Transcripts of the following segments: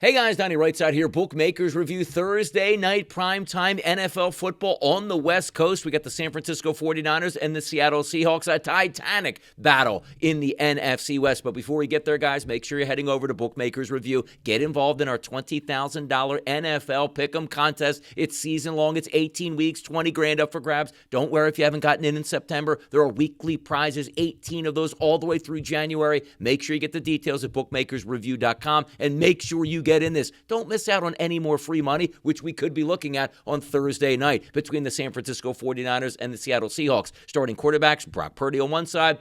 Hey guys, Donnie RightSide here. Bookmakers review Thursday night primetime NFL football on the West Coast. We got the San Francisco 49ers and the Seattle Seahawks, a titanic battle in the NFC West. But before we get there, guys, make sure you're heading over to Bookmakers Review. Get involved in our $20,000 NFL Pick'em contest. It's season long. It's 18 weeks, 20 grand up for grabs. Don't worry if you haven't gotten in September. There are weekly prizes, 18 of those all the way through January. Make sure you get the details at bookmakersreview.com and make sure you get in this. Don't miss out on any more free money, which we could be looking at on Thursday night between the San Francisco 49ers and the Seattle Seahawks. Starting quarterbacks, Brock Purdy on one side,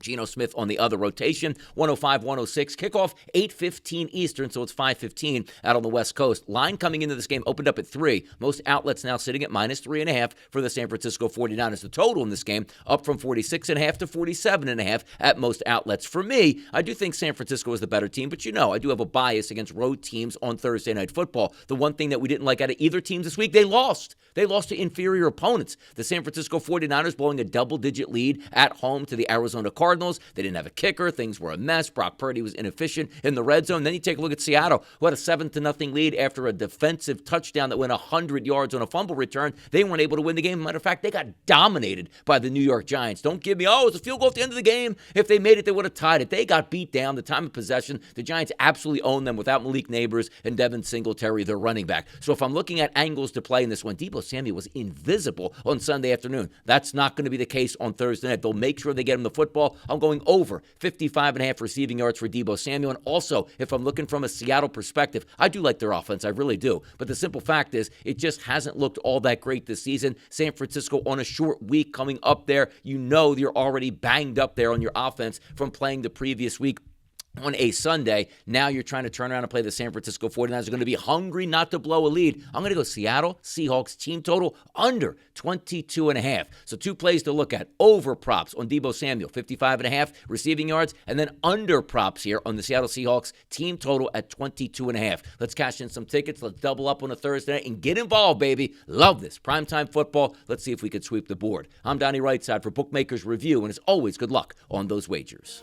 Geno Smith on the other. Rotation, 105-106. Kickoff, 8:15 Eastern, so it's 5:15 out on the West Coast. Line coming into this game opened up at 3. Most outlets now sitting at -3.5 for the San Francisco 49ers. The total in this game up from 46.5 to 47.5 at most outlets. For me, I do think San Francisco is the better team, but I do have a bias against road teams on Thursday Night Football. The one thing that we didn't like out of either team this week, they lost. They lost to inferior opponents. The San Francisco 49ers blowing a double-digit lead at home to the Arizona Cardinals. They didn't have a kicker. Things were a mess. Brock Purdy was inefficient in the red zone. Then you take a look at Seattle, who had a 7-0 lead after a defensive touchdown that went 100 yards on a fumble return. They weren't able to win the game. Matter of fact, they got dominated by the New York Giants. Don't give me, it's a field goal at the end of the game. If they made it, they would have tied it. They got beat down. The time of possession, the Giants absolutely owned them without Malik Neighbors and Devin Singletary, their running back. So if I'm looking at angles to play in this one, Deebo Samuel was invisible on Sunday afternoon. That's not going to be the case on Thursday night. They'll make sure they get him the football. I'm going over 55.5 receiving yards for Deebo Samuel. And also, if I'm looking from a Seattle perspective, I do like their offense. I really do. But the simple fact is, it just hasn't looked all that great this season. San Francisco on a short week coming up there. You're already banged up there on your offense from playing the previous week on a Sunday. Now you're trying to turn around and play the San Francisco 49ers. Are going to be hungry not to blow a lead. I'm going to go Seattle Seahawks team total under 22.5. So 2 plays to look at. Over props on Deebo Samuel, 55.5 receiving yards, and then under props here on the Seattle Seahawks team total at 22.5. Let's cash in some tickets. Let's double up on a Thursday night and get involved, baby. Love this. Primetime football. Let's see if we can sweep the board. I'm Donnie RightSide for Bookmakers Review, and as always, good luck on those wagers.